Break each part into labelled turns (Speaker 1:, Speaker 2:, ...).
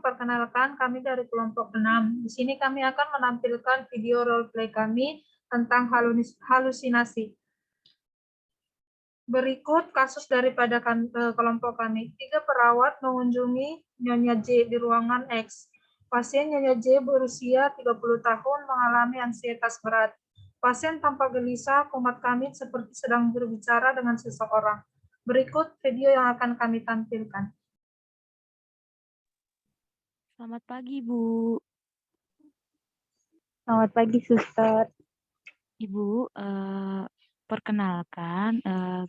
Speaker 1: perkenalkan kami dari kelompok 6. Di sini kami akan menampilkan video role play kami tentang halusinasi. Berikut kasus daripada kelompok kami. 3 perawat mengunjungi Nyonya J di ruangan X. Pasien Nyonya J berusia 30 tahun mengalami ansietas berat. Pasien tampak gelisah, kumat kamit seperti sedang berbicara dengan seseorang. Berikut video yang akan kami tampilkan.
Speaker 2: Selamat pagi, Bu.
Speaker 3: Selamat pagi, Suster.
Speaker 2: Ibu, perkenalkan,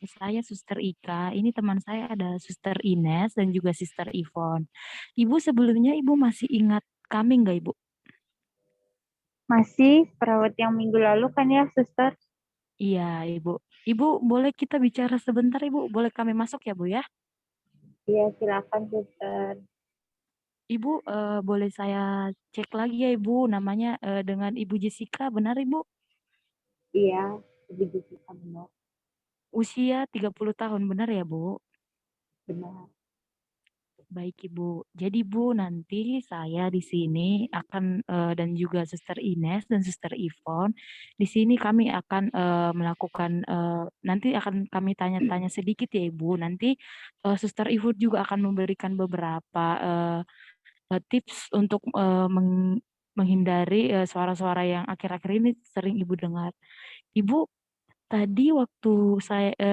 Speaker 2: saya Suster Ika. Ini teman saya ada Suster Ines dan juga Suster Ivon. Ibu sebelumnya Ibu masih ingat kami nggak, Ibu?
Speaker 3: Masih perawat yang minggu lalu kan ya, Suster?
Speaker 2: Iya, Ibu. Ibu, boleh kita bicara sebentar, Ibu? Boleh kami masuk ya, Bu ya?
Speaker 3: Iya, silakan, Suster.
Speaker 2: Ibu, boleh saya cek lagi ya, Ibu, namanya dengan Ibu Jessica, benar, Ibu?
Speaker 3: Iya, Ibu Jessica benar.
Speaker 2: Usia 30 tahun, benar ya, Bu?
Speaker 3: Benar.
Speaker 2: Baik Ibu, jadi Bu nanti saya di sini akan dan juga Suster Ines dan Suster Ivon di sini kami akan melakukan nanti akan kami tanya-tanya sedikit ya Ibu. Nanti Suster Ivon juga akan memberikan beberapa tips untuk menghindari suara-suara yang akhir-akhir ini sering Ibu dengar. Ibu, tadi waktu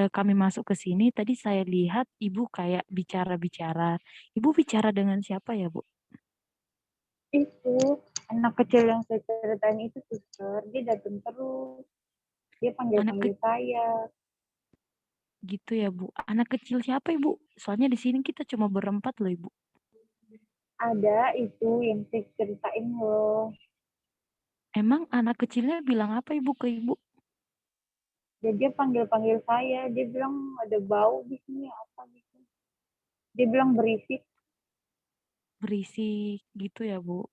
Speaker 2: kami masuk ke sini, tadi saya lihat Ibu kayak bicara-bicara. Ibu bicara dengan siapa ya, Bu?
Speaker 3: Itu anak kecil yang saya ceritain itu, Suster. Dia datang terus. Dia
Speaker 2: Anak
Speaker 3: panggil-panggil saya.
Speaker 2: gitu ya, Bu. Anak kecil siapa, Ibu? Soalnya di sini kita cuma berempat loh, Ibu.
Speaker 3: Ada itu yang saya ceritain loh.
Speaker 2: Emang anak kecilnya bilang apa, Ibu, ke Ibu?
Speaker 3: Jadi dia panggil-panggil saya. Dia bilang ada bau di sini apa gitu. Dia bilang berisik.
Speaker 2: Berisik gitu ya, Bu.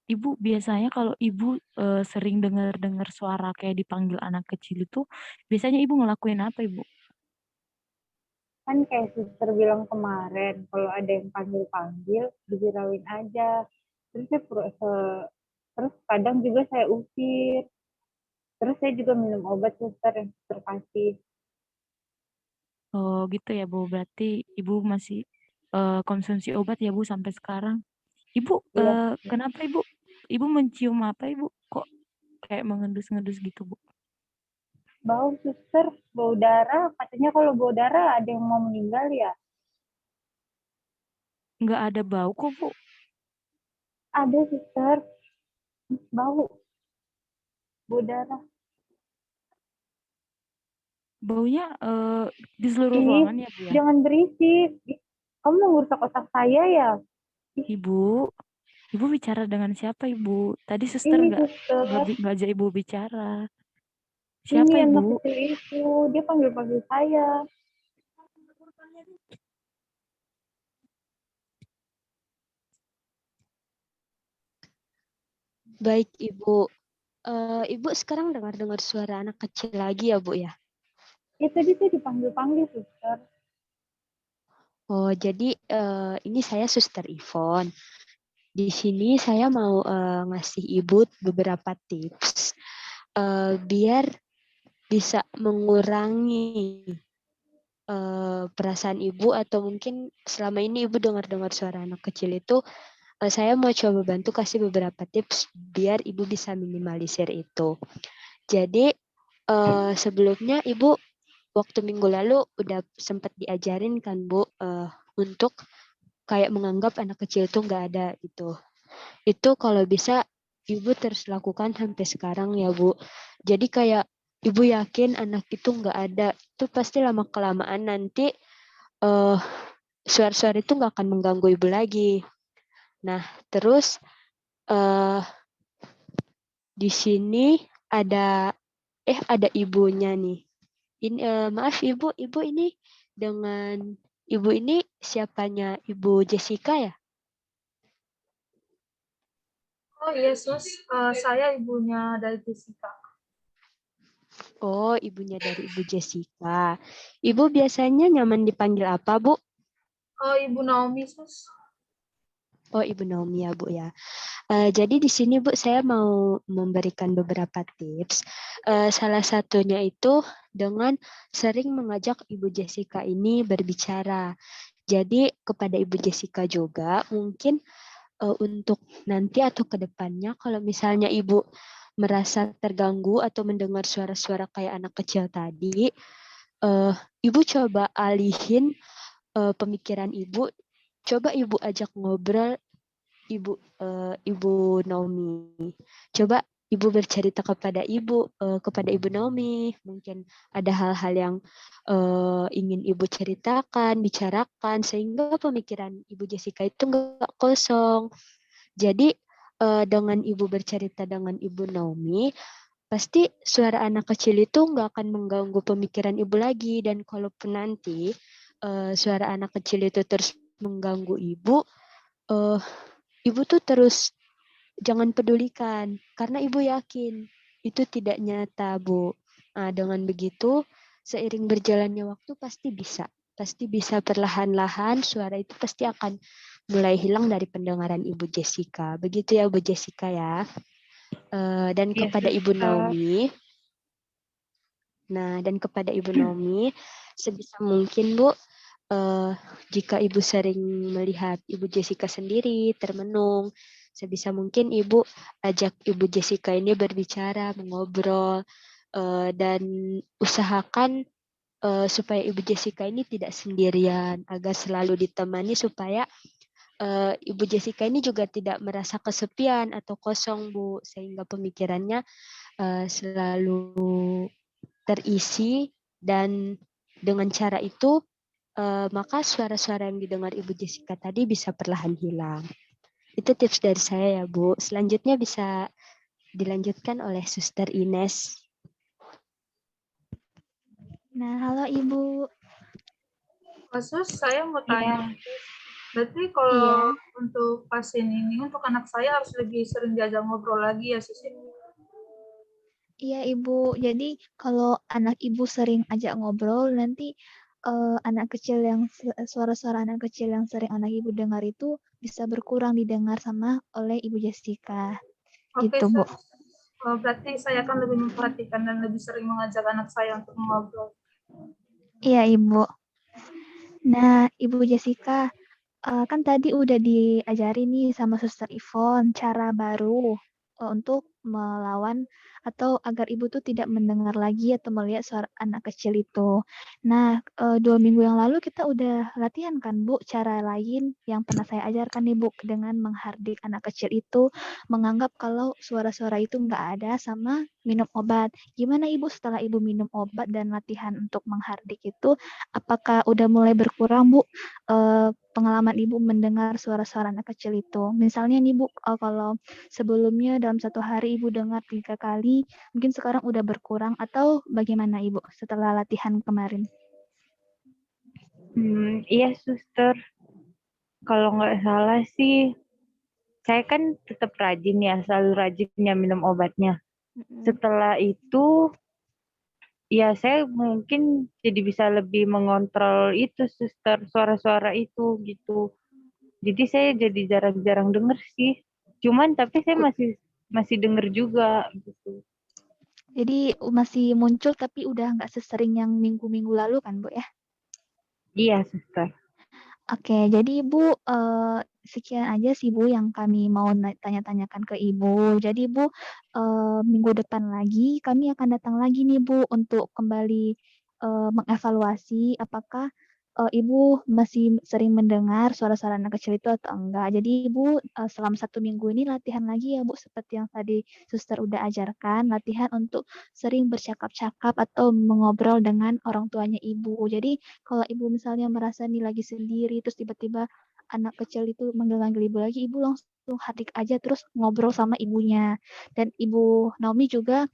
Speaker 2: Ibu biasanya kalau Ibu sering dengar-dengar suara kayak dipanggil anak kecil itu, biasanya Ibu ngelakuin apa, Ibu?
Speaker 3: Kan kayak Suster bilang kemarin, kalau ada yang panggil-panggil, diviralin aja. Terus terus kadang juga saya usir. Terus saya juga minum obat, Suster, yang Suster kasih.
Speaker 2: Oh gitu ya, Bu. Berarti Ibu masih konsumsi obat ya, Bu, sampai sekarang. Ibu,
Speaker 3: Iya,
Speaker 2: kenapa Ibu? Ibu mencium apa Ibu? Kok kayak mengendus-ngendus gitu, Bu?
Speaker 3: bau, Suster, bau darah. Katanya kalau bau darah ada yang mau meninggal ya.
Speaker 2: Nggak ada bau kok, Bu.
Speaker 3: Ada, Suster, bau darah.
Speaker 2: Baunya di seluruh
Speaker 3: Ih,
Speaker 2: ruangan ya, Bu ya?
Speaker 3: jangan berisik. Ih, kamu mau ngerusak otak saya ya?
Speaker 2: Ibu, Ibu bicara dengan siapa, Ibu? Tadi suster
Speaker 3: Ini,
Speaker 2: nggak
Speaker 3: Suster.
Speaker 2: nggak ajak Ibu bicara.
Speaker 3: Ini
Speaker 2: Siapa
Speaker 3: anak
Speaker 2: Ibu?
Speaker 3: kecil itu. Dia panggil-panggil saya.
Speaker 4: Baik, Ibu. Ibu sekarang dengar-dengar suara anak kecil lagi ya, Bu ya?
Speaker 3: Ya tadi saya dipanggil-panggil, Suster.
Speaker 4: Oh, jadi ini saya Suster Ivon. Di sini saya mau ngasih Ibu beberapa tips biar bisa mengurangi perasaan Ibu atau mungkin selama ini Ibu dengar-dengar suara anak kecil itu, saya mau coba bantu kasih beberapa tips biar Ibu bisa minimalisir itu. Jadi sebelumnya Ibu waktu minggu lalu udah sempat diajarin kan Bu untuk kayak menganggap anak kecil itu nggak ada gitu. Itu kalau bisa Ibu terus lakukan sampai sekarang ya Bu. Jadi kayak Ibu yakin anak itu nggak ada, itu pasti lama kelamaan nanti suara-suara itu nggak akan mengganggu Ibu lagi. Nah terus di sini ada ibunya nih. Ini maaf ibu ini dengan ibu ini siapanya Ibu Jessica ya?
Speaker 1: Oh iya, Sus. Saya ibunya dari Jessica.
Speaker 4: Oh, ibunya dari Ibu Jessica. Ibu biasanya nyaman dipanggil apa, Bu?
Speaker 1: Oh, Ibu Naomi, Sus.
Speaker 4: Oh, Ibu Naomi ya, Bu ya. Jadi di sini Bu saya mau memberikan beberapa tips. Salah satunya itu dengan sering mengajak Ibu Jessica ini berbicara. Jadi kepada Ibu Jessica juga mungkin untuk nanti atau ke depannya kalau misalnya Ibu merasa terganggu atau mendengar suara-suara kayak anak kecil tadi, Ibu coba alihin pemikiran Ibu, coba Ibu ajak ngobrol Ibu Naomi. Coba Ibu bercerita kepada Ibu Naomi, mungkin ada hal-hal yang ingin Ibu ceritakan, bicarakan, sehingga pemikiran Ibu Jessica itu nggak kosong. Jadi dengan Ibu bercerita dengan Ibu Naomi, pasti suara anak kecil itu nggak akan mengganggu pemikiran Ibu lagi. Dan kalaupun nanti suara anak kecil itu terus mengganggu Ibu, Ibu tuh terus jangan pedulikan, karena Ibu yakin itu tidak nyata, Bu. Nah, dengan begitu, seiring berjalannya waktu pasti bisa perlahan-lahan suara itu pasti akan mulai hilang dari pendengaran Ibu Jessica. Begitu ya, Bu Jessica ya. Dan
Speaker 3: Iya,
Speaker 4: kepada Ibu
Speaker 3: suster.
Speaker 4: Naomi, Ibu Naomi, sebisa mungkin Bu, jika Ibu sering melihat Ibu Jessica sendiri termenung, sebisa mungkin Ibu ajak Ibu Jessica ini berbicara, mengobrol, dan usahakan supaya Ibu Jessica ini tidak sendirian, agar selalu ditemani supaya Ibu Jessica ini juga tidak merasa kesepian atau kosong, Bu, sehingga pemikirannya selalu terisi, dan dengan cara itu maka suara-suara yang didengar Ibu Jessica tadi bisa perlahan hilang. Itu tips dari saya ya, Bu. Selanjutnya bisa dilanjutkan oleh Suster Ines.
Speaker 5: Nah, halo Ibu.
Speaker 1: Kasus saya mau
Speaker 3: Iya.
Speaker 1: tanya, berarti kalau
Speaker 5: Iya.
Speaker 1: untuk pasien ini, untuk anak saya harus lebih sering diajak ngobrol lagi ya, Susi?
Speaker 5: Iya, Ibu. Jadi kalau anak Ibu sering ajak ngobrol, nanti anak kecil yang suara-suara anak kecil yang sering anak Ibu dengar itu bisa berkurang didengar oleh Ibu Jessica.
Speaker 1: Oke,
Speaker 5: Gitu, Bu.
Speaker 1: berarti saya akan lebih memperhatikan dan lebih sering mengajak anak saya untuk mengobrol.
Speaker 5: Iya, Ibu. Nah, Ibu Jessica, kan tadi udah diajari nih sama Suster Ivon cara baru untuk melawan atau agar ibu tuh tidak mendengar lagi atau melihat suara anak kecil itu. Nah, 2 minggu yang lalu kita udah latihan kan, Bu, cara lain yang pernah saya ajarkan nih, Bu, dengan menghardik anak kecil itu, menganggap kalau suara-suara itu nggak ada sama minum obat. Gimana Ibu setelah Ibu minum obat dan latihan untuk menghardik itu, apakah udah mulai berkurang, Bu, pengalaman Ibu mendengar suara-suara anak kecil itu? Misalnya nih, Bu, kalau sebelumnya dalam satu hari Ibu dengar 3 kali, mungkin sekarang udah berkurang atau bagaimana Ibu setelah latihan kemarin?
Speaker 3: Iya, suster. Kalau nggak salah sih, saya kan tetap rajin ya, selalu rajin ya minum obatnya. Setelah itu, ya saya mungkin jadi bisa lebih mengontrol itu, suster, suara-suara itu gitu. Jadi saya jadi jarang-jarang denger sih. Cuman tapi saya masih denger juga gitu.
Speaker 5: Jadi masih muncul tapi udah nggak sesering yang minggu-minggu lalu kan, Bu ya?
Speaker 3: Iya, suster.
Speaker 5: Oke, jadi Ibu, sekian aja sih Bu yang kami mau tanya-tanyakan ke Ibu. Jadi Bu, minggu depan lagi kami akan datang lagi nih Bu untuk kembali mengevaluasi apakah Ibu masih sering mendengar suara-suara anak kecil itu atau enggak. Jadi Ibu selama 1 minggu ini latihan lagi ya Bu, seperti yang tadi Suster udah ajarkan, latihan untuk sering bercakap-cakap atau mengobrol dengan orang tuanya Ibu. Jadi kalau Ibu misalnya merasa nih lagi sendiri, terus tiba-tiba anak kecil itu manggil-manggil Ibu lagi, Ibu langsung hardik aja terus ngobrol sama ibunya. Dan Ibu Naomi juga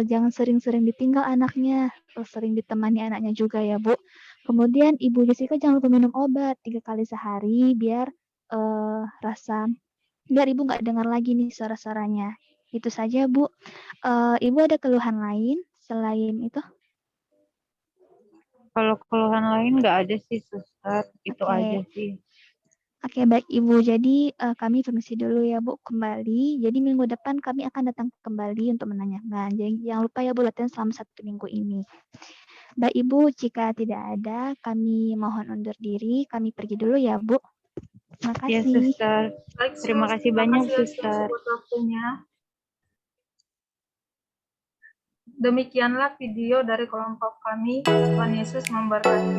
Speaker 5: jangan sering-sering ditinggal anaknya, sering ditemani anaknya juga ya, Bu. Kemudian Ibu Jessica jangan lupa minum obat 3 kali sehari biar biar Ibu nggak dengar lagi nih suara-suaranya. Itu saja, Bu. Ibu ada keluhan lain selain itu?
Speaker 3: Kalau keluhan lain nggak ada sih, suster. Itu
Speaker 5: Oke.
Speaker 3: aja sih.
Speaker 5: Oke, baik Ibu. Jadi kami permisi dulu ya Bu kembali. Jadi minggu depan kami akan datang kembali untuk menanyakan. Jadi jangan lupa ya Bu latihan selama 1 minggu ini. Baik Ibu, jika tidak ada, kami mohon undur diri. Kami pergi dulu ya Bu. Terima
Speaker 3: Ya,
Speaker 5: kasih.
Speaker 3: Suster.
Speaker 1: Baik,
Speaker 3: Terima
Speaker 1: Sus.
Speaker 3: kasih
Speaker 1: Terima
Speaker 3: banyak,
Speaker 1: kasih atas
Speaker 3: Suster.
Speaker 1: buat waktunya. Demikianlah video dari kelompok kami. Tuhan Yesus memberkati.